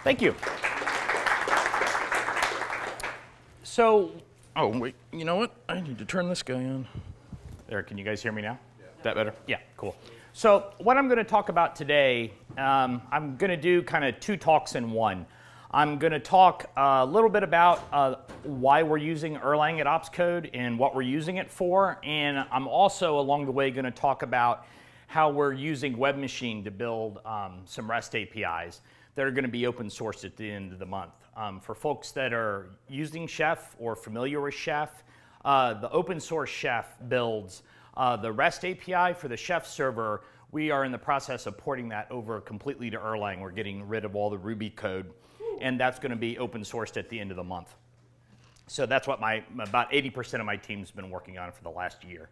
Thank you. So, oh wait, you know what? I need to turn this guy on. There, can you guys hear me now? Yeah. That better? Yeah, cool. So what I'm going to talk about today, I'm going to do kind of two talks in one. I'm going to talk a little bit about why we're using Erlang at Opscode and what we're using it for. And I'm also, along the way, going to talk about how we're using webmachine to build some REST APIs that are going to be open sourced at the end of the month. For folks that are using Chef or familiar with Chef, the open source Chef builds the REST API for the Chef server. We are in the process of porting that over completely to Erlang. We're getting rid of all the Ruby code, and that's going to be open sourced at the end of the month. So that's what about 80% of my team's been working on for the last year.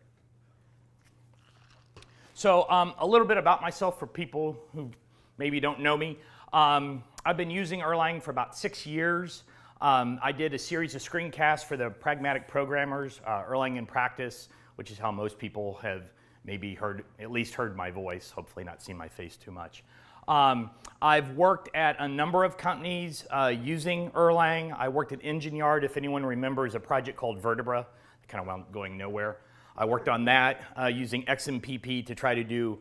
So a little bit about myself for people who maybe don't know me. I've been using Erlang for about 6 years. I did a series of screencasts for the pragmatic programmers, Erlang in Practice, which is how most people have maybe at least heard my voice, hopefully not seen my face too much. I've worked at a number of companies using Erlang. I worked at Engine Yard, if anyone remembers a project called Vertebra, kind of wound up going nowhere. I worked on that using XMPP to try to do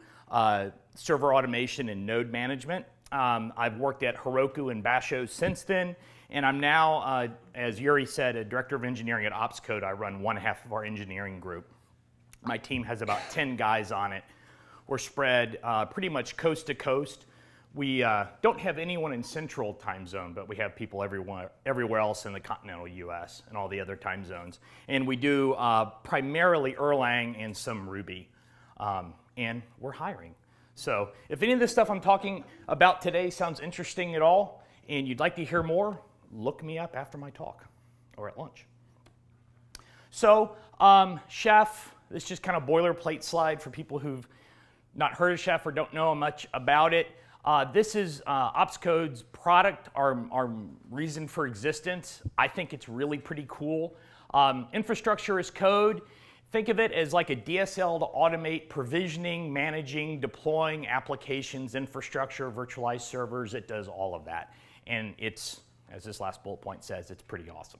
server automation and node management. I've worked at Heroku and Basho since then, and I'm now, as Yuri said, a director of engineering at Opscode. I run one half of our engineering group. My team has about 10 guys on it. We're spread pretty much coast to coast. We don't have anyone in Central time zone, but we have people everywhere else in the continental US and all the other time zones. And we do primarily Erlang and some Ruby, and we're hiring. So if any of this stuff I'm talking about today sounds interesting at all and you'd like to hear more, look me up after my talk or at lunch. So Chef, this is just kind of boilerplate slide for people who've not heard of Chef or don't know much about it. This is Opscode's product, our reason for existence. I think it's really pretty cool. Infrastructure as code. Think of it as like a DSL to automate provisioning, managing, deploying applications, infrastructure, virtualized servers. It does all of that. And it's, as this last bullet point says, it's pretty awesome.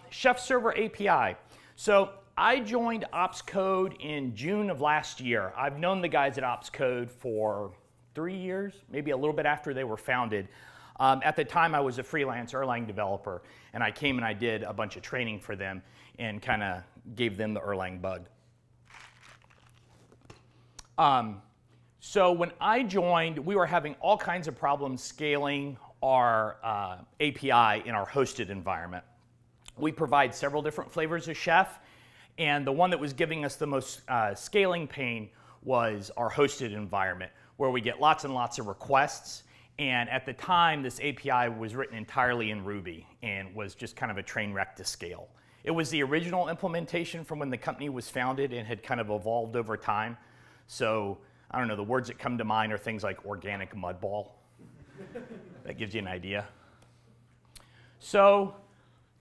Chef Server API. So I joined Opscode in June of last year. I've known the guys at Opscode for 3 years, maybe a little bit after they were founded. At the time, I was a freelance Erlang developer, and I came and I did a bunch of training for them and kind of gave them the Erlang bug. So when I joined, we were having all kinds of problems scaling our API in our hosted environment. We provide several different flavors of Chef, and the one that was giving us the most scaling pain was our hosted environment, where we get lots and lots of requests. And at the time, this API was written entirely in Ruby and was just kind of a train wreck to scale. It was the original implementation from when the company was founded and had kind of evolved over time. So, I don't know, the words that come to mind are things like organic mudball. That gives you an idea. So,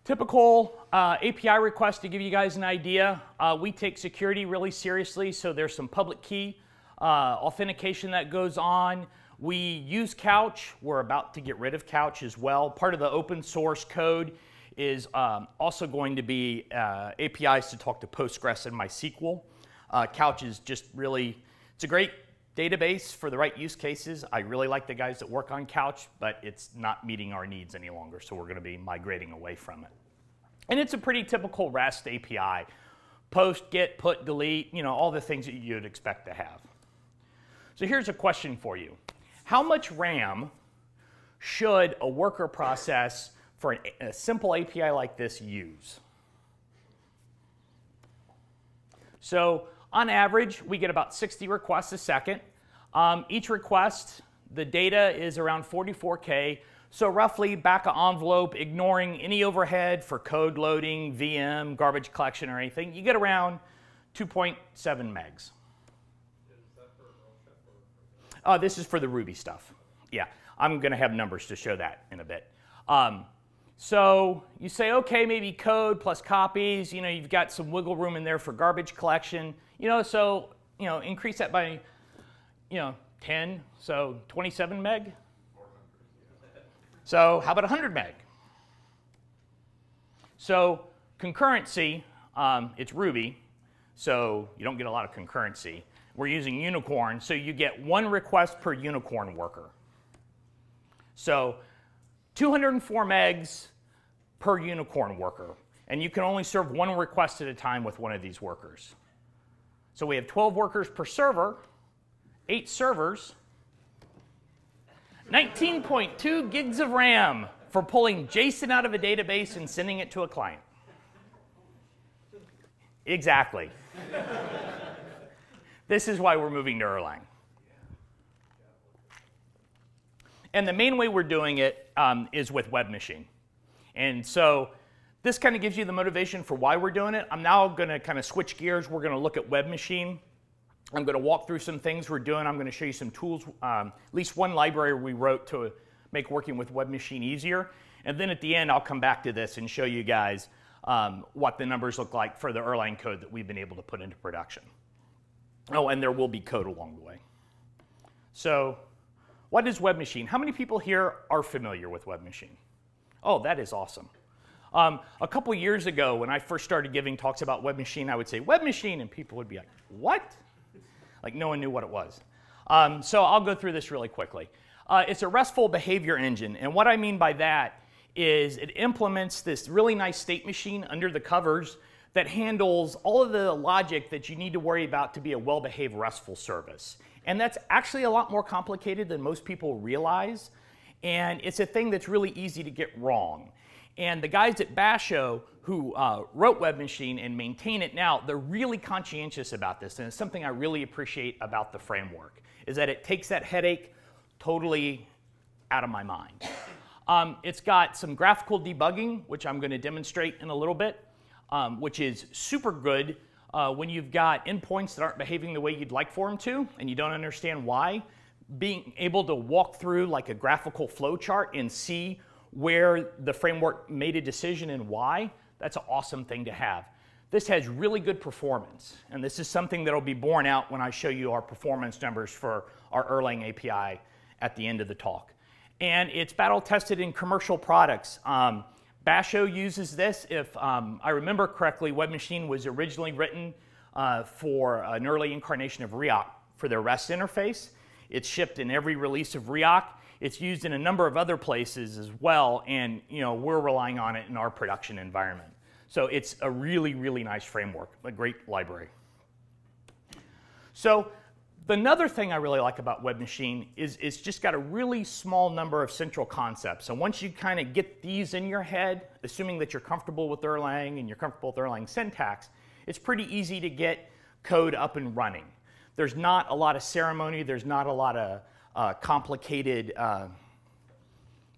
typical API request to give you guys an idea. We take security really seriously, so there's some public key authentication that goes on. We use Couch. We're about to get rid of Couch as well. Part of the open source code is also going to be APIs to talk to Postgres and MySQL. Couch is just really, it's a great database for the right use cases. I really like the guys that work on Couch, but it's not meeting our needs any longer, so we're going to be migrating away from it. And it's a pretty typical REST API. Post, get, put, delete, you know, all the things that you'd expect to have. So here's a question for you. How much RAM should a worker process for a simple API like this use? So on average, we get about 60 requests a second. Each request, the data is around 44K. So roughly back of envelope, ignoring any overhead for code loading, VM, garbage collection, or anything, you get around 2.7 megs. This is for the Ruby stuff. Yeah, I'm going to have numbers to show that in a bit. So you say, okay, maybe code plus copies. You know, you've got some wiggle room in there for garbage collection. You know, so increase that by 10, so 27 meg. So how about 100 meg? So concurrency, it's Ruby, so you don't get a lot of concurrency. We're using Unicorn, so you get one request per Unicorn worker. So 204 megs per Unicorn worker, and you can only serve one request at a time with one of these workers. So we have 12 workers per server, 8 servers, 19.2 gigs of RAM for pulling JSON out of a database and sending it to a client. Exactly. This is why we're moving to Erlang. And the main way we're doing it is with webmachine. And so this kind of gives you the motivation for why we're doing it. I'm now going to kind of switch gears. We're going to look at webmachine. I'm going to walk through some things we're doing. I'm going to show you some tools, at least one library we wrote to make working with webmachine easier. And then at the end, I'll come back to this and show you guys what the numbers look like for the Erlang code that we've been able to put into production. Oh, and there will be code along the way. So what is webmachine? How many people here are familiar with webmachine? Oh, that is awesome. A couple years ago, when I first started giving talks about webmachine, I would say webmachine, and people would be like, what? Like no one knew what it was. So I'll go through this really quickly. It's a RESTful behavior engine, and what I mean by that is it implements this really nice state machine under the covers that handles all of the logic that you need to worry about to be a well-behaved RESTful service. And that's actually a lot more complicated than most people realize, and it's a thing that's really easy to get wrong. And the guys at Basho who wrote webmachine and maintain it now, they're really conscientious about this, and it's something I really appreciate about the framework, is that it takes that headache totally out of my mind. It's got some graphical debugging, which I'm going to demonstrate in a little bit, which is super good when you've got endpoints that aren't behaving the way you'd like for them to, and you don't understand why. Being able to walk through like a graphical flow chart and see where the framework made a decision and why, that's an awesome thing to have. This has really good performance, and this is something that will be borne out when I show you our performance numbers for our Erlang API at the end of the talk. And it's battle tested in commercial products. Basho uses this. If I remember correctly, webmachine was originally written for an early incarnation of React for their REST interface. It's shipped in every release of React. It's used in a number of other places as well, and we're relying on it in our production environment. So it's a really, really nice framework, a great library. So another thing I really like about webmachine is it's just got a really small number of central concepts. So once you kind of get these in your head, assuming that you're comfortable with Erlang and you're comfortable with Erlang syntax, it's pretty easy to get code up and running. There's not a lot of ceremony. There's not a lot of complicated,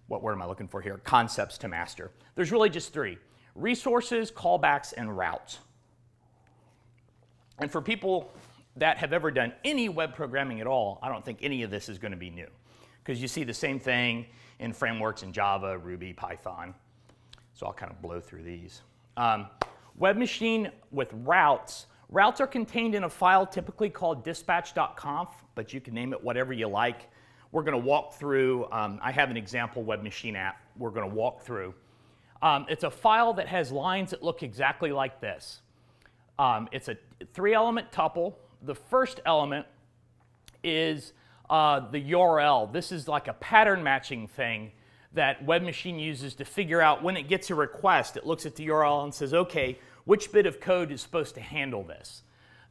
what word am I looking for here? Concepts to master. There's really just 3: resources, callbacks, and routes. And for people that have ever done any web programming at all, I don't think any of this is going to be new, because you see the same thing in frameworks in Java, Ruby, Python. So I'll kind of blow through these. Webmachine with routes. Routes are contained in a file typically called dispatch.conf, but you can name it whatever you like. We're going to walk through. I have an example webmachine app we're going to walk through. It's a file that has lines that look exactly like this. It's a 3-element tuple. The first element is the URL. This is like a pattern matching thing that webmachine uses to figure out when it gets a request. It looks at the URL and says, okay, which bit of code is supposed to handle this?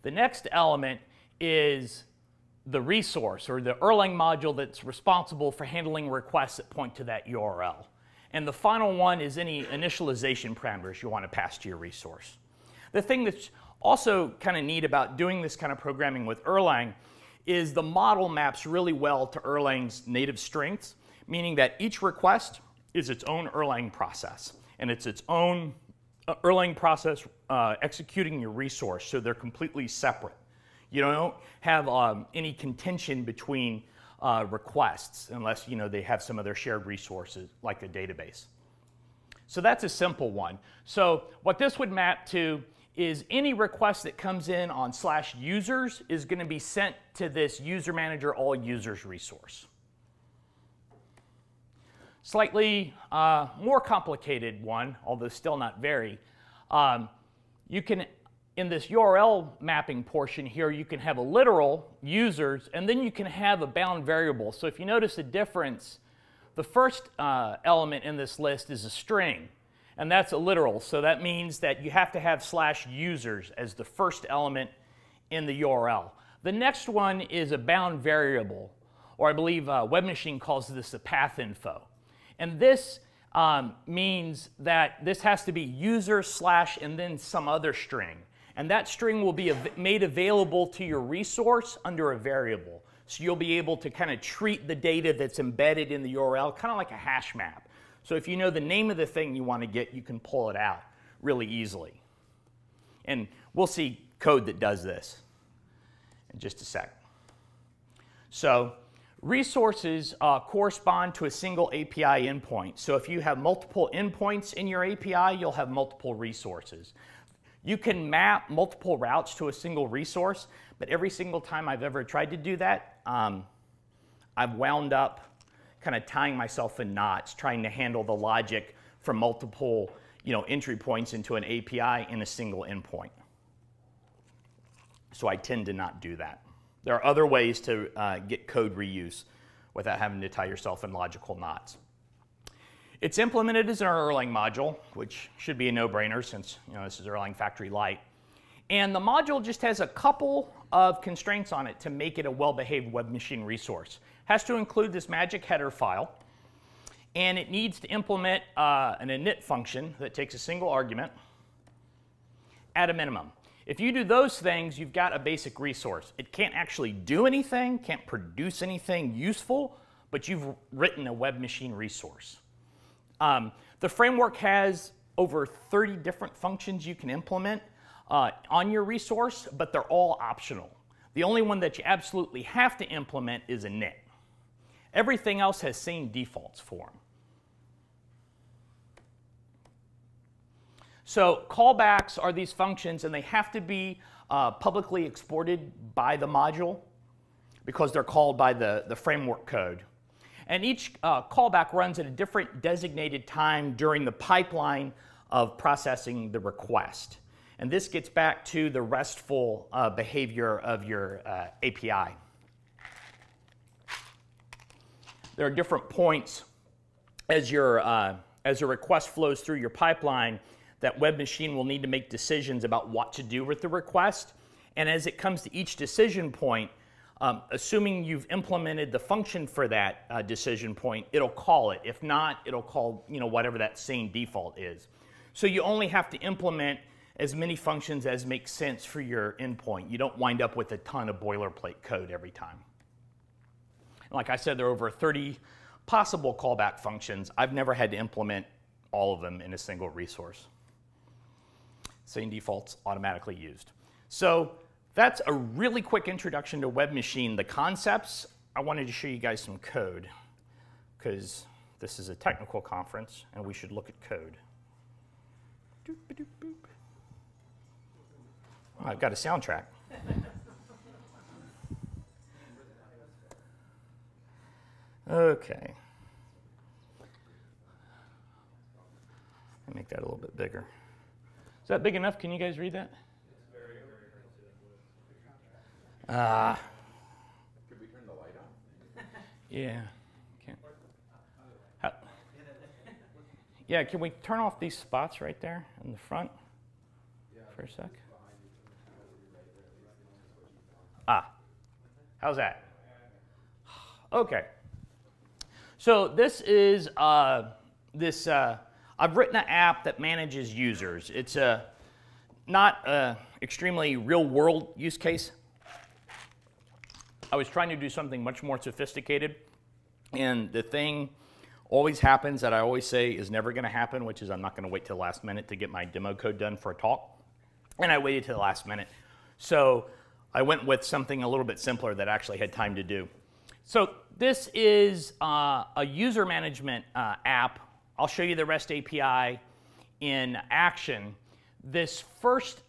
The next element is the resource, or the Erlang module that's responsible for handling requests that point to that URL. And the final one is any initialization parameters you want to pass to your resource. The thing that's also kind of neat about doing this kind of programming with Erlang is the model maps really well to Erlang's native strengths, meaning that each request is its own Erlang process, and it's its own Erlang process executing your resource, so they're completely separate. You don't have any contention between requests unless they have some other shared resources like a database. So that's a simple one. So what this would map to is any request that comes in on /users is going to be sent to this user manager all users resource. Slightly more complicated one, although still not very. You can, in this URL mapping portion here, you can have a literal users, and then you can have a bound variable. So if you notice the difference, the first element in this list is a string, and that's a literal. So that means that you have to have /users as the first element in the URL. The next one is a bound variable, or I believe webmachine calls this a path info. And this means that this has to be user / and then some other string. And that string will be made available to your resource under a variable. So you'll be able to kind of treat the data that's embedded in the URL kind of like a hash map. So if you know the name of the thing you want to get, you can pull it out really easily. And we'll see code that does this in just a sec. So resources correspond to a single API endpoint. So if you have multiple endpoints in your API, you'll have multiple resources. You can map multiple routes to a single resource, but every single time I've ever tried to do that, I've wound up kind of tying myself in knots, trying to handle the logic from multiple entry points into an API in a single endpoint. So I tend to not do that. There are other ways to get code reuse without having to tie yourself in logical knots. It's implemented as an Erlang module, which should be a no-brainer since this is Erlang Factory Lite. And the module just has a couple of constraints on it to make it a well-behaved web machine resource. It has to include this magic header file, and it needs to implement an init function that takes a single argument at a minimum. If you do those things, you've got a basic resource. It can't actually do anything, can't produce anything useful, but you've written a web machine resource. The framework has over 30 different functions you can implement on your resource, but they're all optional. The only one that you absolutely have to implement is init. Everything else has same defaults for them. So callbacks are these functions, and they have to be publicly exported by the module because they're called by the framework code. And each callback runs at a different designated time during the pipeline of processing the request. And this gets back to the RESTful behavior of your API. There are different points as a request flows through your pipeline that web machine will need to make decisions about what to do with the request. And as it comes to each decision point, assuming you've implemented the function for that decision point, it'll call it. If not, it'll call whatever that same default is. So you only have to implement as many functions as makes sense for your endpoint. You don't wind up with a ton of boilerplate code every time. And like I said, there are over 30 possible callback functions. I've never had to implement all of them in a single resource. Same defaults automatically used. So that's a really quick introduction to web machine. The concepts, I wanted to show you guys some code because this is a technical conference and we should look at code. Doop-a-doop-boop. Oh, I've got a soundtrack. Okay. I'll make that a little bit bigger. Is that big enough? Can you guys read that? Could we turn the light on? Yeah. Yeah, can we turn off these spots right there in the front for a sec? How's that? Okay. So this is I've written an app that manages users. It's not an extremely real-world use case. I was trying to do something much more sophisticated, and the thing always happens that I always say is never going to happen, which is I'm not going to wait till the last minute to get my demo code done for a talk. And I waited till the last minute. So I went with something a little bit simpler that I actually had time to do. So this is a user management app. I'll show you the REST API in action. this first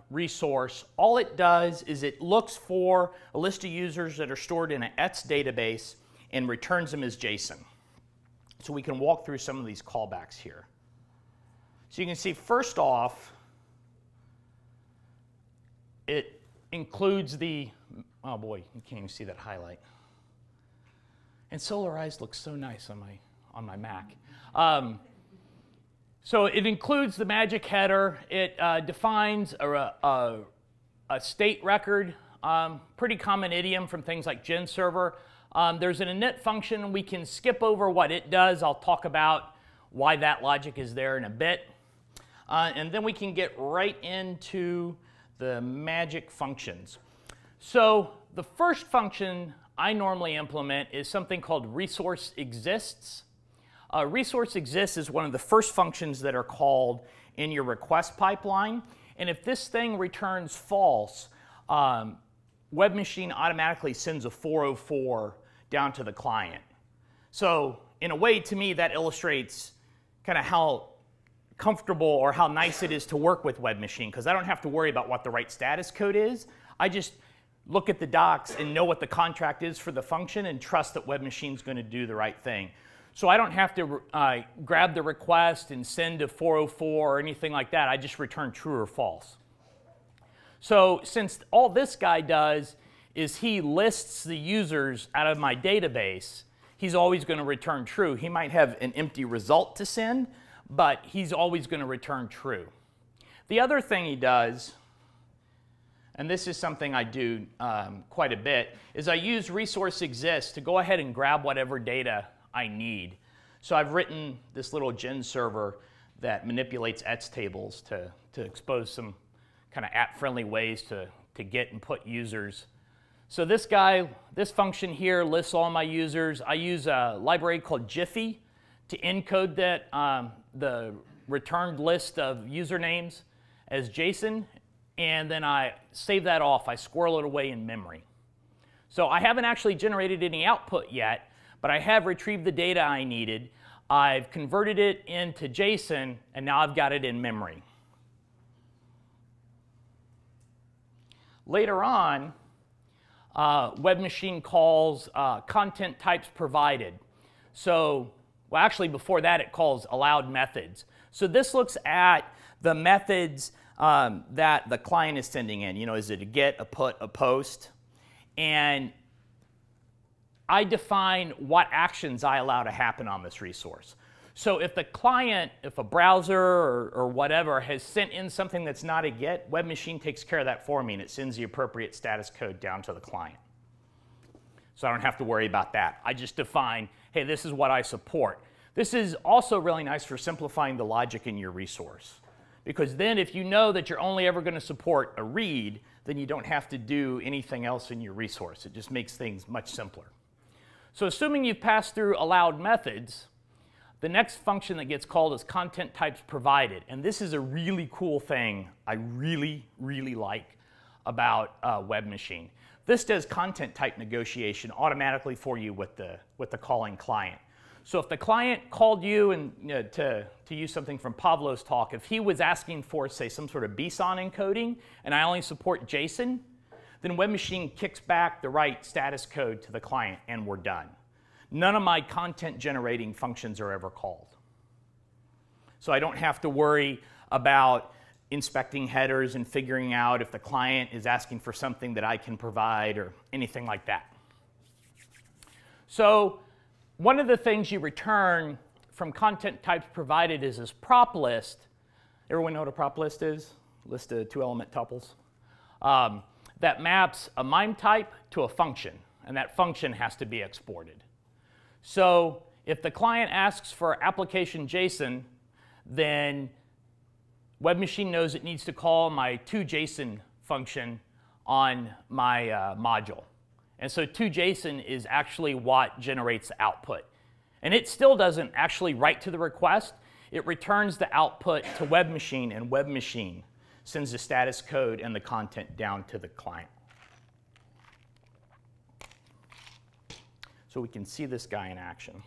resource, all it does is it looks for a list of users that are stored in an ETS database and returns them as JSON. So we can walk through some of these callbacks here. So you can see first off, it includes the, oh boy, you can't even see that highlight. And Solarized looks so nice on my Mac. So it includes the magic header. It defines a state record, pretty common idiom from things like Gen server. There's an init function. We can skip over what it does. I'll talk about why that logic is there in a bit. And then we can get right into the magic functions. So the first function I normally implement is something called resource exists. Resource exists is one of the first functions that are called in your request pipeline. And if this thing returns false, webmachine automatically sends a 404 down to the client. So in a way, to me, that illustrates kind of how comfortable or how nice it is to work with webmachine, because I don't have to worry about what the right status code is. I just look at the docs and know what the contract is for the function and trust that webmachine's going to do the right thing. So I don't have to grab the request and send a 404 or anything like that. I just return true or false. So since all this guy does is he lists the users out of my database, he's always going to return true. He might have an empty result to send, but he's always going to return true. The other thing he does, and this is something I do quite a bit, is I use resource exists to go ahead and grab whatever data I need. So I've written this little Gen server that manipulates ETS tables to expose some kind of app-friendly ways to get and put users. So this function here lists all my users. I use a library called Jiffy to encode that the returned list of usernames as JSON, and then I save that off. I squirrel it away in memory. So I haven't actually generated any output yet, but I have retrieved the data I needed. I've converted it into JSON, and now I've got it in memory. Later on, webmachine calls content types provided. So, well, actually before that it calls allowed methods. So this looks at the methods that the client is sending in. You know, is it a get, a put, a post? And I define what actions I allow to happen on this resource. So if the client, if a browser or whatever has sent in something that's not a get, webmachine takes care of that for me and it sends the appropriate status code down to the client. So I don't have to worry about that. I just define, hey, this is what I support. This is also really nice for simplifying the logic in your resource. Because then if you know that you're only ever going to support a read, then you don't have to do anything else in your resource. It just makes things much simpler. So assuming you've passed through allowed methods, the next function that gets called is content types provided. And this is a really cool thing I really, really like about webmachine. This does content type negotiation automatically for you with the calling client. So if the client called you and to use something from Pavlo's talk, if he was asking for, say, some sort of BSON encoding, and I only support JSON, then webmachine kicks back the right status code to the client, and we're done. None of my content generating functions are ever called. So I don't have to worry about inspecting headers and figuring out if the client is asking for something that I can provide or anything like that. So one of the things you return from content types provided is this prop list. Everyone know what a prop list is? List of two-element tuples. That maps a MIME type to a function, and that function has to be exported. So if the client asks for application JSON, then webmachine knows it needs to call my toJSON function on my module. And so toJSON is actually what generates the output. And it still doesn't actually write to the request. It returns the output to webmachine, and webmachine sends the status code and the content down to the client. So we can see this guy in action.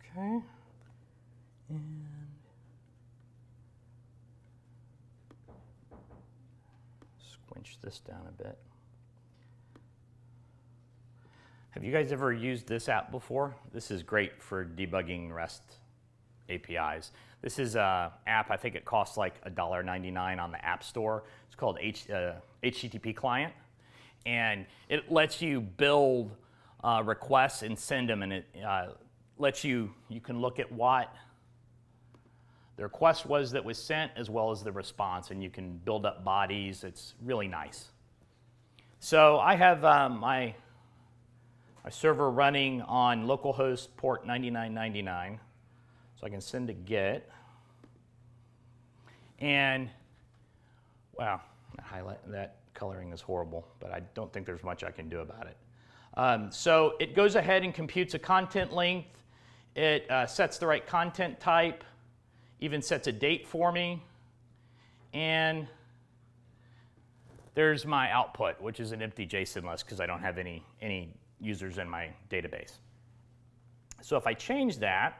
Okay. And squinch this down a bit. Have you guys ever used this app before? This is great for debugging REST APIs. This is an app, I think it costs like $1.99 on the App Store. It's called HTTP Client. And it lets you build requests and send them, and it lets you can look at what the request was that was sent as well as the response, and you can build up bodies. It's really nice. So I have my server running on localhost port 9999. So I can send a GET. And, wow, that coloring is horrible, but I don't think there's much I can do about it. So it goes ahead and computes a content length. It sets the right content type, even sets a date for me. And there's my output, which is an empty JSON list because I don't have any users in my database. So if I change that,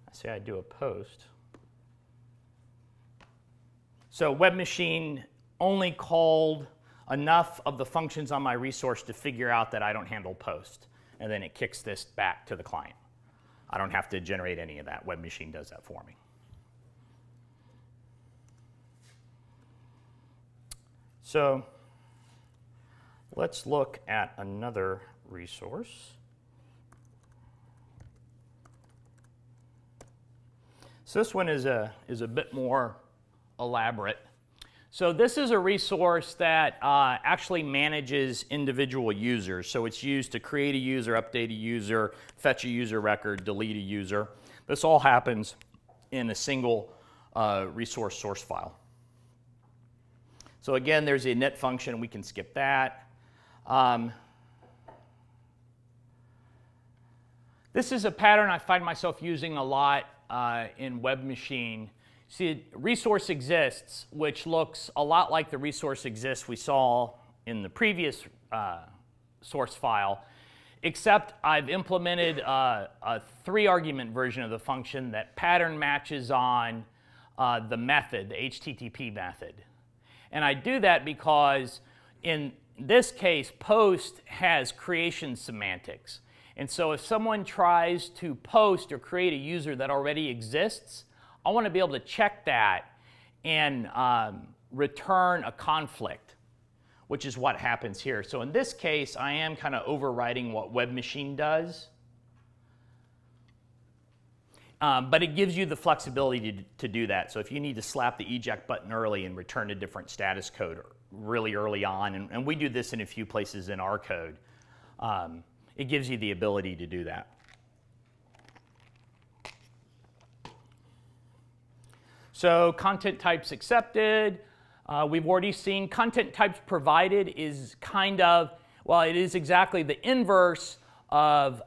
I say I do a post. So webmachine only called enough of the functions on my resource to figure out that I don't handle post. And then it kicks this back to the client. I don't have to generate any of that. Webmachine does that for me. So let's look at another resource. So this one is a bit more elaborate. So this is a resource that actually manages individual users. So it's used to create a user, update a user, fetch a user record, delete a user. This all happens in a single resource source file. So again, there's a init function. We can skip that. This is a pattern I find myself using a lot in webmachine. See, resource exists, which looks a lot like the resource exists we saw in the previous source file, except I've implemented a 3-argument version of the function that pattern matches on the method, the HTTP method. And I do that because in this case, post has creation semantics. And so if someone tries to post or create a user that already exists, I want to be able to check that and return a conflict, which is what happens here. So in this case, I am kind of overriding what webmachine does. But it gives you the flexibility to do that. So if you need to slap the eject button early and return a different status code really early on, and we do this in a few places in our code, it gives you the ability to do that. So content types accepted. We've already seen content types provided is kind of, well, it is exactly the inverse of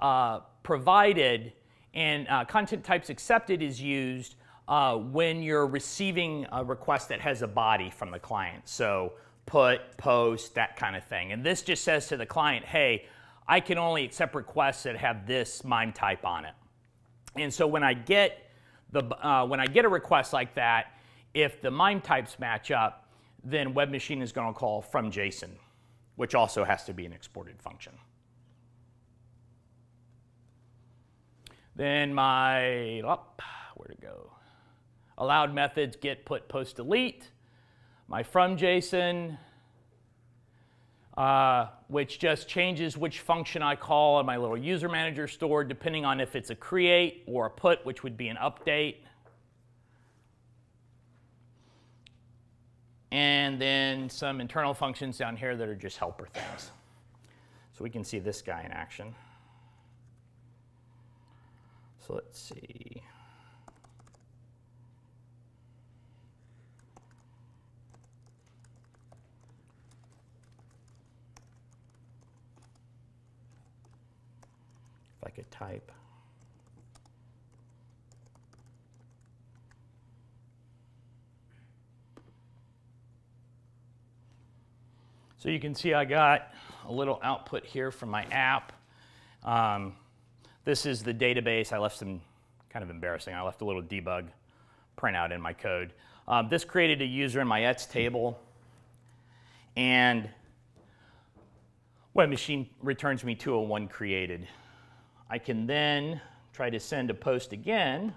provided, and content types accepted is used when you're receiving a request that has a body from the client. So put, post, that kind of thing. And this just says to the client, hey, I can only accept requests that have this MIME type on it. And so when I get a request like that, if the MIME types match up, then webmachine is going to call from JSON, which also has to be an exported function. Then my, where to go? Allowed methods get, put, post, delete. My from JSON, which just changes which function I call in my little user manager store, depending on if it's a create or a put, which would be an update. And then some internal functions down here that are just helper things. So we can see this guy in action. So let's see. If I could type. So you can see I got a little output here from my app. This is the database. I left some, kind of embarrassing, I left a little debug printout in my code. This created a user in my ets table, and webmachine returns me 201 created. I can then try to send a post again,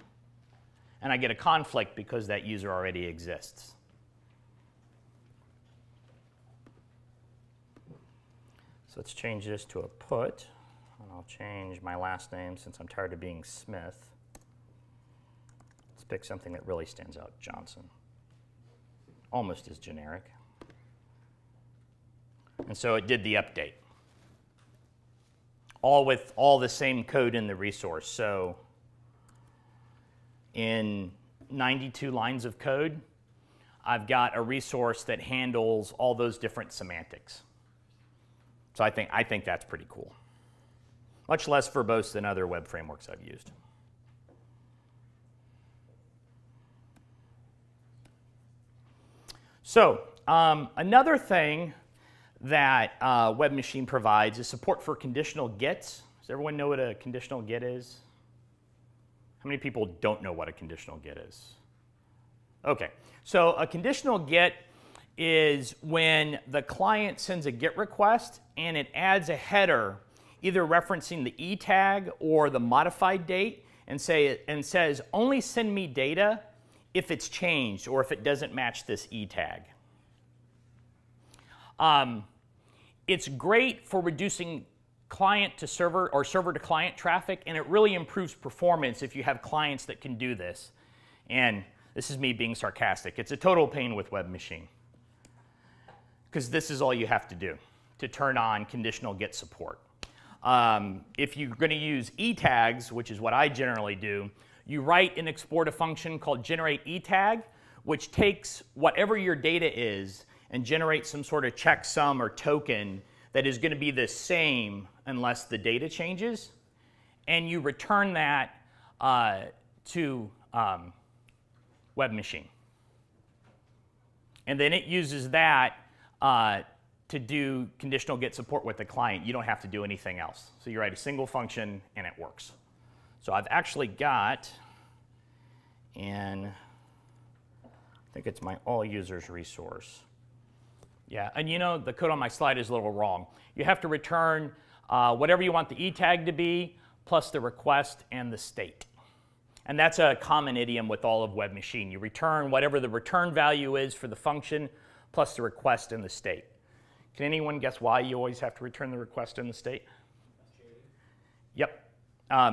and I get a conflict because that user already exists. So let's change this to a put, and I'll change my last name since I'm tired of being Smith. Let's pick something that really stands out, Johnson. Almost as generic. And so it did the update. All with all the same code in the resource. So in 92 lines of code, I've got a resource that handles all those different semantics. So I think that's pretty cool. Much less verbose than other web frameworks I've used. So another thing that webmachine provides is support for conditional gets. Does everyone know what a conditional get is? How many people don't know what a conditional get is? Okay, so a conditional get is when the client sends a GET request and it adds a header either referencing the E tag or the modified date and says only send me data if it's changed or if it doesn't match this E tag. It's great for reducing client to server or server to client traffic, and it really improves performance if you have clients that can do this. And this is me being sarcastic. It's a total pain with webmachine, because this is all you have to do to turn on conditional get support. If you're going to use E tags, which is what I generally do, you write and export a function called generate E tag, which takes whatever your data is and generates some sort of checksum or token that is going to be the same unless the data changes. And you return that to webmachine. And then it uses that to do conditional get support with the client. You don't have to do anything else. So you write a single function and it works. So I've actually got, and I think it's my all users resource. Yeah, and you know, the code on my slide is a little wrong. You have to return whatever you want the E tag to be, plus the request and the state. And that's a common idiom with all of webmachine. You return whatever the return value is for the function, plus the request and the state. Can anyone guess why you always have to return the request and the state? Yep.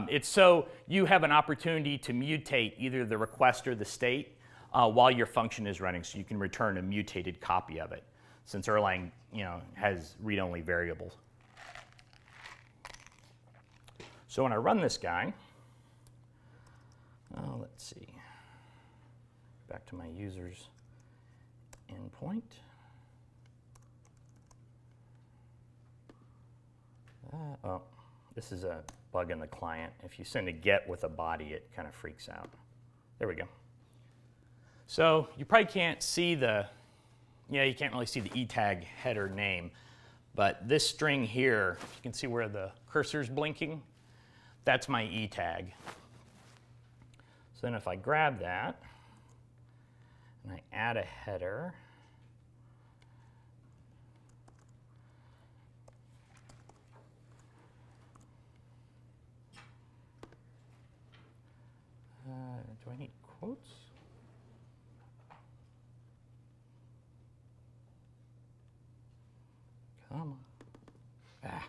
It's so you have an opportunity to mutate either the request or the state while your function is running, so you can return a mutated copy of it, since Erlang, has read-only variables. So when I run this guy, let's see, back to my users endpoint. Oh, this is a bug in the client. If you send a get with a body, it kind of freaks out. There we go. So you probably can't see you can't really see the E tag header name, but this string here, you can see where the cursor's blinking, that's my E tag. So then if I grab that and I add a header, do I need quotes? Come on. Ah.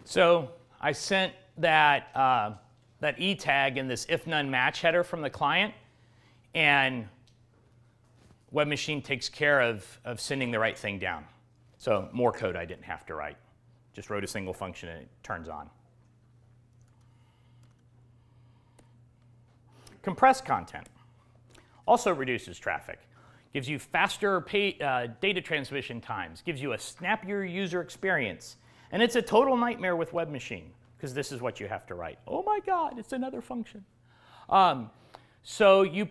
So I sent that E tag in this if none match header from the client, and webmachine takes care of sending the right thing down. So more code I didn't have to write. Just wrote a single function and it turns on. Compressed content also reduces traffic. Gives you faster data transmission times. Gives you a snappier user experience. And it's a total nightmare with webmachine, because this is what you have to write. Oh my God, it's another function. So you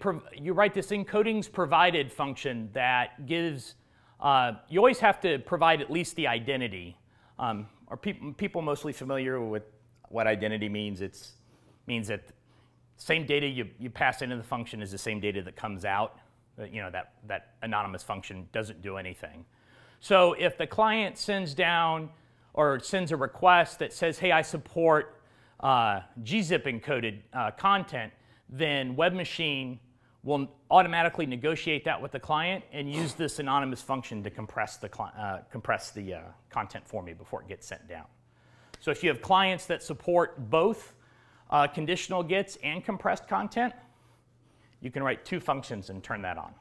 write this encodings provided function that gives, you always have to provide at least the identity. Are people mostly familiar with what identity means? It means that same data you pass into the function is the same data that comes out. You know, that anonymous function doesn't do anything. So if the client sends down or sends a request that says, hey, I support gzip encoded content, then webmachine will automatically negotiate that with the client and use this anonymous function to compress the content for me before it gets sent down. So if you have clients that support both conditional gets and compressed content, you can write two functions and turn that on,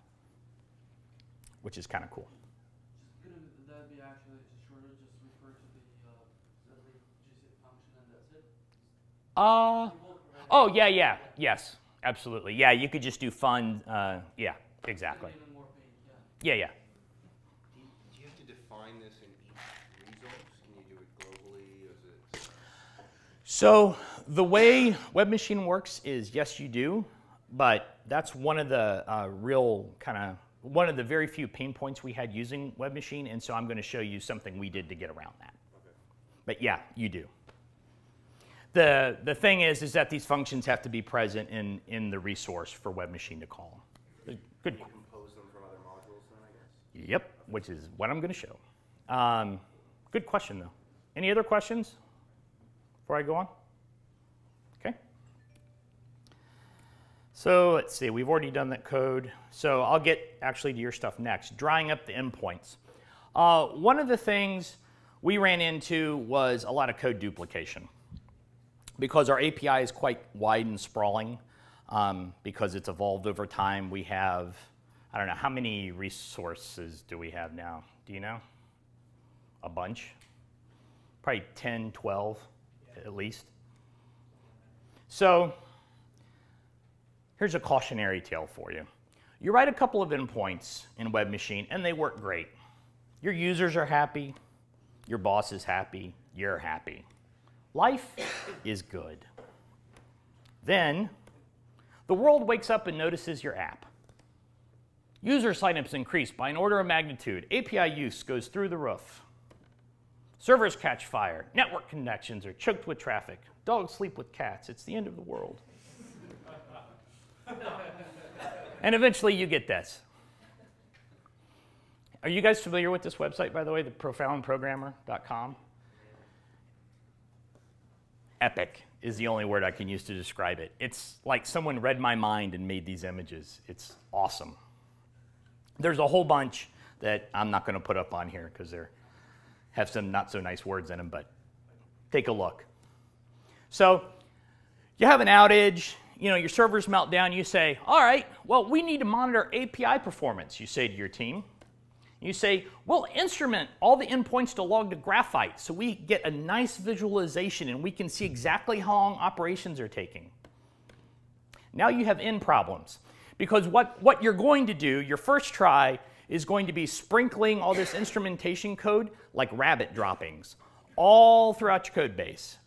which is kind of cool. That be actually shorter, just refer to the gzip function and that's it? Oh, yeah, yes, absolutely. Yeah, you could just do fun, yeah, exactly. Yeah. Do you have to define this in each resource? Can you do it globally? Is it? So the way webmachine works is, yes, you do, but that's one of the one of the very few pain points we had using webmachine, and so I'm going to show you something we did to get around that. Okay. But yeah, you do. The thing is that these functions have to be present in the resource for webmachine to call. Good. Can you compose them from other modules then, I guess? Yep, which is what I'm going to show. Good question, though. Any other questions before I go on? Okay. So let's see. We've already done that code. So I'll get actually to your stuff next. Drying up the endpoints. One of the things we ran into was a lot of code duplication. Because our API is quite wide and sprawling, because it's evolved over time, we have, I don't know, how many resources do we have now? Do you know? A bunch? Probably 10, 12 at least. So here's a cautionary tale for you. You write a couple of endpoints in webmachine, and they work great. Your users are happy, your boss is happy, you're happy. Life is good. Then, the world wakes up and notices your app. User signups increase by an order of magnitude. API use goes through the roof. Servers catch fire. Network connections are choked with traffic. Dogs sleep with cats. It's the end of the world. And eventually you get this. Are you guys familiar with this website, by the way, the profoundprogrammer.com? Epic is the only word I can use to describe it. It's like someone read my mind and made these images. It's awesome. There's a whole bunch that I'm not going to put up on here because they have some not so nice words in them, but take a look. So you have an outage, your servers melt down, you say, all right, well, we need to monitor API performance, you say to your team. You say, we'll instrument all the endpoints to log to Graphite so we get a nice visualization and we can see exactly how long operations are taking. Now you have end problems. Because what you're going to do, your first try, is going to be sprinkling all this instrumentation code like rabbit droppings all throughout your code base.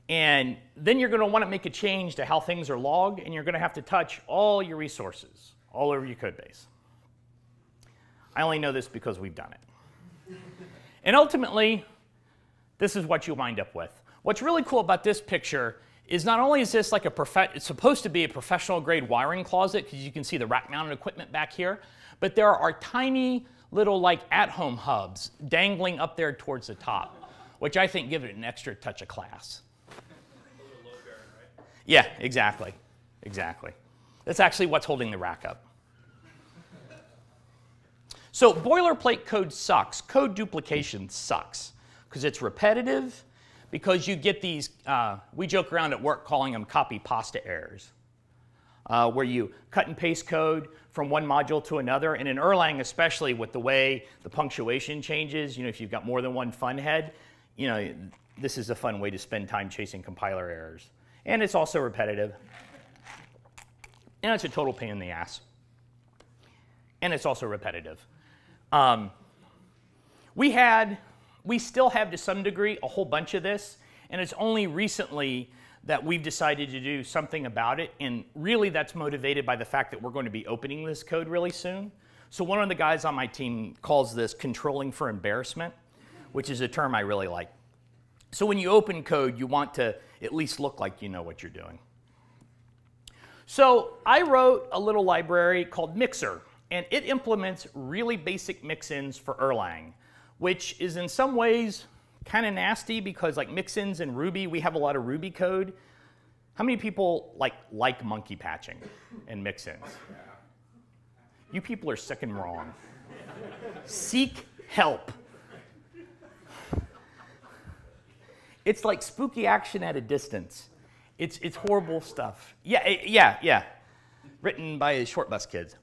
And then you're going to want to make a change to how things are logged, and you're going to have to touch all your resources all over your code base. I only know this because we've done it. And ultimately, this is what you'll wind up with. What's really cool about this picture is not only is this like it's supposed to be a professional grade wiring closet, because you can see the rack mounted equipment back here, but there are tiny little like at-home hubs dangling up there towards the top, which I think give it an extra touch of class. Yeah, exactly. That's actually what's holding the rack up. So boilerplate code sucks. Code duplication sucks because it's repetitive, because you get these, we joke around at work calling them copy pasta errors, where you cut and paste code from one module to another. And in Erlang, especially with the way the punctuation changes, if you've got more than one fun head, this is a fun way to spend time chasing compiler errors. And it's also repetitive. And it's a total pain in the ass. And it's also repetitive. We still have to some degree a whole bunch of this, and it's only recently that we've decided to do something about it, and really that's motivated by the fact that we're going to be opening this code really soon. So one of the guys on my team calls this controlling for embarrassment, which is a term I really like. So when you open code, you want to at least look like you know what you're doing. So I wrote a little library called Mixer, and it implements really basic mix-ins for Erlang, which is in some ways kind of nasty because like mix-ins in Ruby, we have a lot of Ruby code. How many people like monkey patching and mix-ins? You people are sick and wrong. Seek help. It's like spooky action at a distance. It's horrible stuff. Yeah. Written by short bus kids.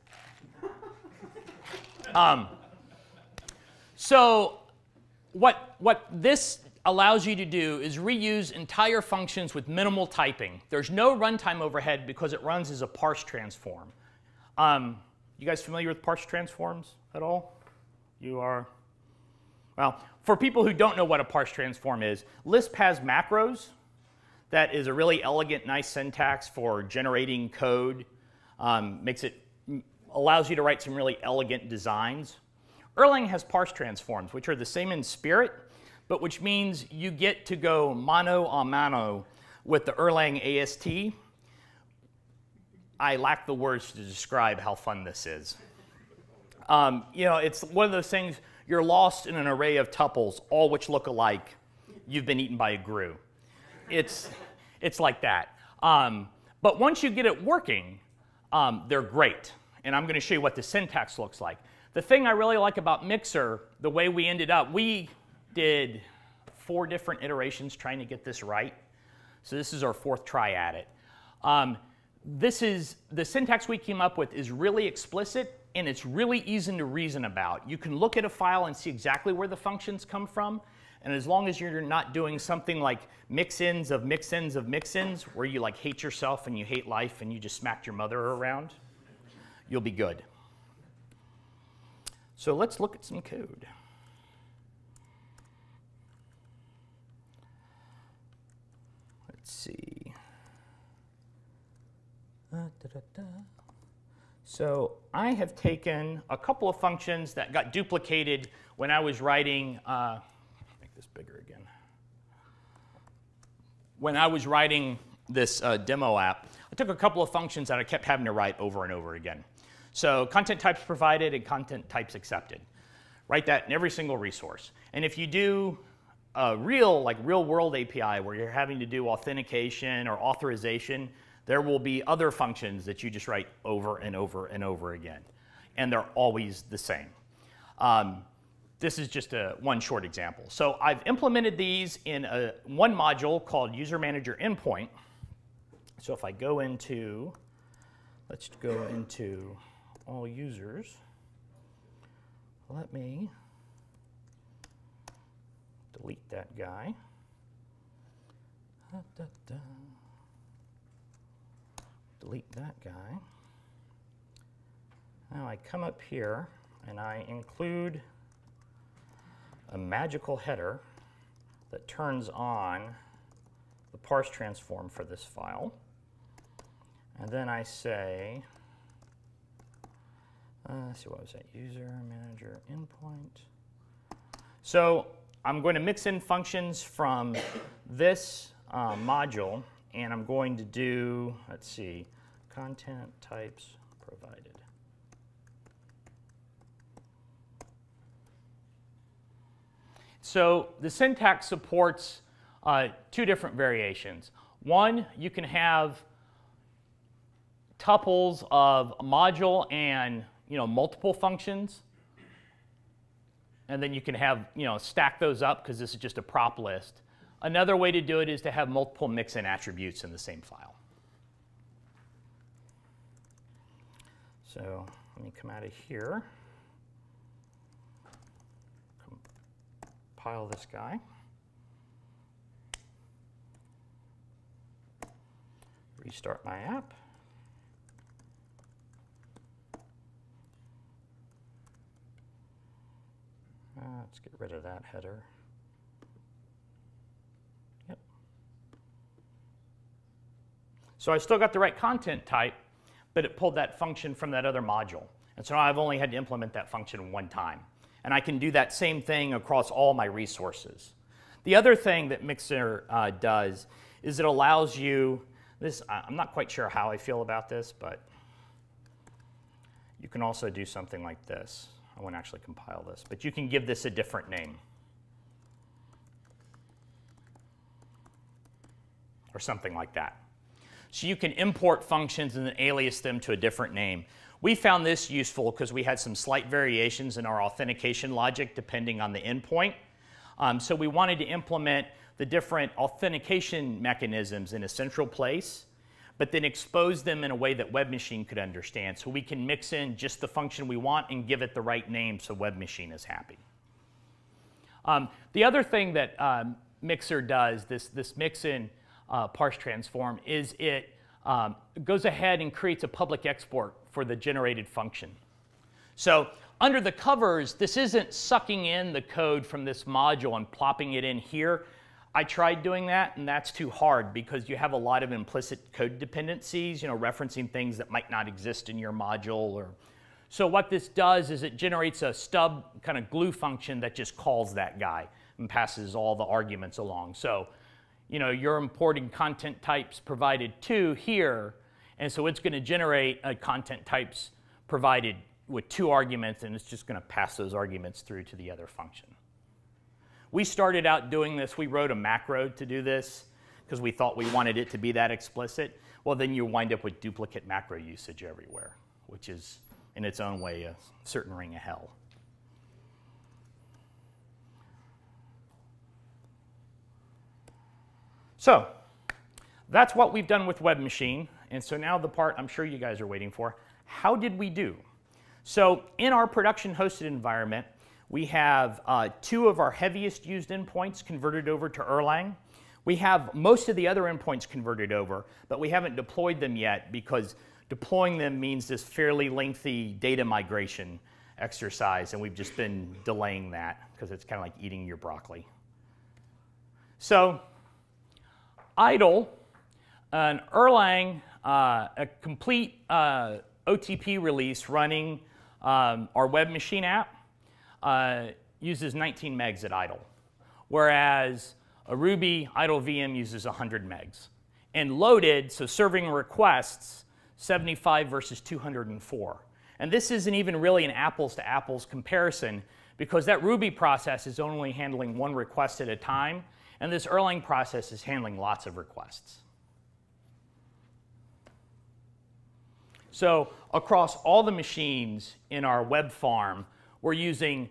So what this allows you to do is reuse entire functions with minimal typing. There's no runtime overhead because it runs as a parse transform. You guys familiar with parse transforms at all? You are? Well, for people who don't know what a parse transform is, Lisp has macros. That is a really elegant, nice syntax for generating code. Allows you to write some really elegant designs. Erlang has parse transforms, which are the same in spirit, but which means you get to go mano a mano with the Erlang AST. I lack the words to describe how fun this is. It's one of those things, you're lost in an array of tuples, all which look alike. You've been eaten by a grue. It's like that. But once you get it working, they're great. And I'm going to show you what the syntax looks like. The thing I really like about Mixer, the way we ended up, we did 4 different iterations trying to get this right. So this is our 4th try at it. The syntax we came up with is really explicit, and it's really easy to reason about. You can look at a file and see exactly where the functions come from. And as long as you're not doing something like mix-ins of mix-ins of mix-ins, where you like hate yourself and you hate life and you just smacked your mother around, you'll be good. So let's look at some code. Let's see. So I have taken a couple of functions that got duplicated when I was writing, make this bigger again. When I was writing this demo app, I took a couple of functions that I kept having to write over and over again. So content types provided and content types accepted. Write that in every single resource. And if you do a real world API where you're having to do authentication or authorization, there will be other functions that you just write over and over and over again. And they're always the same. This is just one short example. So I've implemented these in one module called User Manager Endpoint. So if I go into, let's go into all users. Let me delete that guy. Delete that guy. Now I come up here and I include a magical header that turns on the parse transform for this file. And then I say, let's see, what was that? User Manager Endpoint. So I'm going to mix in functions from this module, and I'm going to do, let's see, content types provided. So the syntax supports 2 different variations. One, you can have tuples of a module and multiple functions. And then you can have, stack those up because this is just a prop list. Another way to do it is to have multiple mix-in attributes in the same file. So let me come out of here. Compile this guy. Restart my app. Let's get rid of that header. Yep. So I still got the right content type, but it pulled that function from that other module. And so now I've only had to implement that function one time. And I can do that same thing across all my resources. The other thing that Mixer does is it allows you, I'm not quite sure how I feel about this, but you can also do something like this. I won't actually compile this, but you can give this a different name. Or something like that. So you can import functions and then alias them to a different name. We found this useful because we had some slight variations in our authentication logic depending on the endpoint. So we wanted to implement the different authentication mechanisms in a central place, but then expose them in a way that webmachine could understand. So we can mix in just the function we want and give it the right name so webmachine is happy. The other thing that Mixer does, this mix-in parse transform, is it goes ahead and creates a public export for the generated function. So under the covers, this isn't sucking in the code from this module and plopping it in here. I tried doing that, and that's too hard because you have a lot of implicit code dependencies, referencing things that might not exist in your module. So what this does is it generates a stub kind of glue function that just calls that guy and passes all the arguments along. So you're importing content types provided to here, and so it's going to generate a content types provided with 2 arguments, and it's just going to pass those arguments through to the other function. We started out doing this. We wrote a macro to do this because we thought we wanted it to be that explicit. Well, then you wind up with duplicate macro usage everywhere, which is, in its own way, a certain ring of hell. So that's what we've done with webmachine. And so now the part I'm sure you guys are waiting for. How did we do? So in our production hosted environment, we have 2 of our heaviest used endpoints converted over to Erlang. We have most of the other endpoints converted over, but we haven't deployed them yet because deploying them means this fairly lengthy data migration exercise, and we've just been delaying that because it's kind of like eating your broccoli. So idle, an Erlang, a complete OTP release running our web machine app uses 19 megs at idle, whereas a Ruby idle VM uses 100 megs. And loaded, so serving requests, 75 versus 204. And this isn't even really an apples to apples comparison because that Ruby process is only handling 1 request at a time, and this Erlang process is handling lots of requests. So across all the machines in our web farm, we're using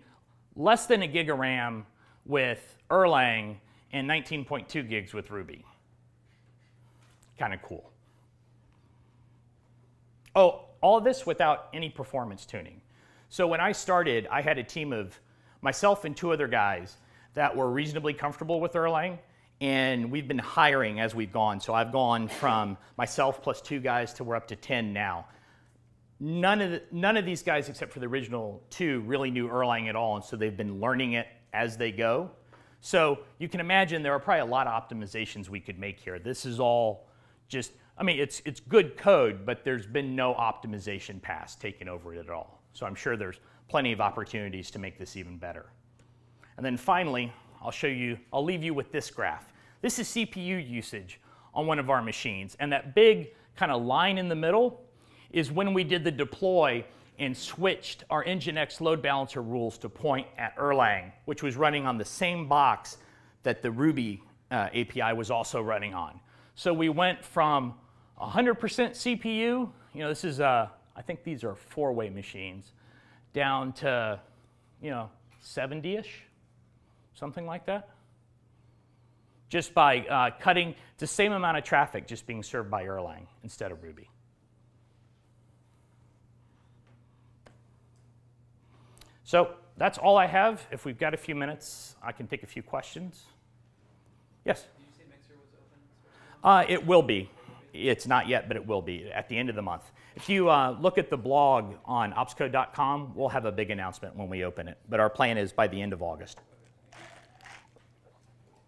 less than 1 gig of RAM with Erlang and 19.2 gigs with Ruby. Kind of cool. Oh, all this without any performance tuning. So when I started, I had a team of myself and 2 other guys that were reasonably comfortable with Erlang, and we've been hiring as we've gone. So I've gone from myself plus 2 guys to we're up to 10 now. None of these guys, except for the original 2, really knew Erlang at all, and so they've been learning it as they go. So you can imagine there are probably a lot of optimizations we could make here. This is all just, I mean, it's good code, but there's been no optimization pass taken over it at all. So I'm sure there's plenty of opportunities to make this even better. And then finally, I'll leave you with this graph. This is CPU usage on one of our machines, and that big kind of line in the middle is when we did the deploy and switched our Nginx load balancer rules to point at Erlang, which was running on the same box that the Ruby API was also running on. So we went from 100% CPU, this is, I think these are 4-way machines, down to, 70-ish, something like that. Just by cutting the same amount of traffic just being served by Erlang instead of Ruby. So that's all I have. If we've got a few minutes, I can take a few questions. Yes? Did you say Mixer was open? It will be. It's not yet, but it will be at the end of the month. If you look at the blog on opscode.com, we'll have a big announcement when we open it. But our plan is by the end of August.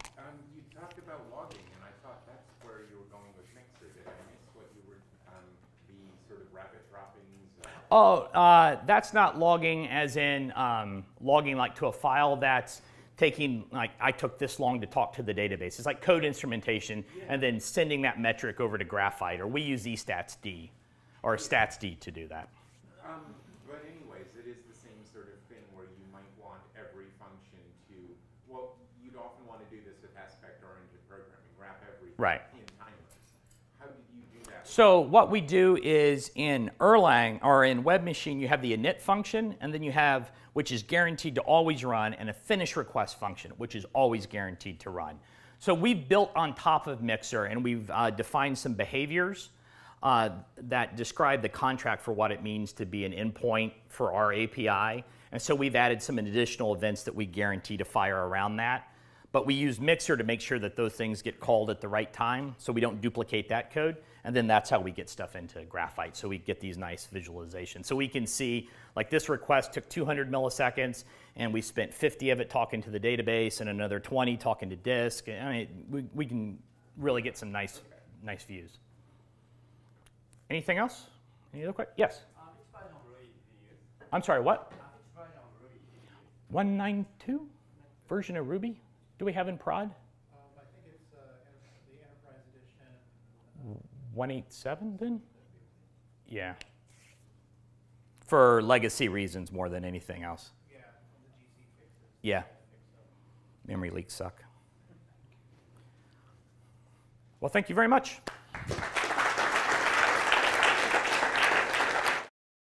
You talked about logging, and I thought that's where you were going with Mixer. Did I miss Oh, that's not logging as in logging like to a file. That's taking, like, I took this long to talk to the database. It's like code instrumentation, and then sending that metric over to Graphite, or we use eStatsD or StatsD to do that. But anyways, it is the same sort of thing where you might want every function to, well, you'd often want to do this with aspect-oriented programming, wrap everything in timers. How did you do that? So what we do is in Erlang, or in webmachine, you have the init function, and then you have, which is guaranteed to always run, and a finish request function, which is always guaranteed to run. So we've built on top of Mixer, and we've defined some behaviors that describe the contract for what it means to be an endpoint for our API. And so we've added some additional events that we guarantee to fire around that. But we use Mixer to make sure that those things get called at the right time, so we don't duplicate that code. And then that's how we get stuff into Graphite, so we get these nice visualizations. So we can see, like, this request took 200 milliseconds, and we spent 50 of it talking to the database, and another 20 talking to disk. I mean, we can really get some nice views. Anything else? Any other questions? Yes? Which version of Ruby do you use? I'm sorry, what? Which version of Ruby do you use? 192 version of Ruby? Do we have in prod? I think it's the Enterprise Edition. 187 then? Yeah. For legacy reasons more than anything else. Yeah, the GC fixes. Yeah. Memory leaks suck. Well, thank you very much.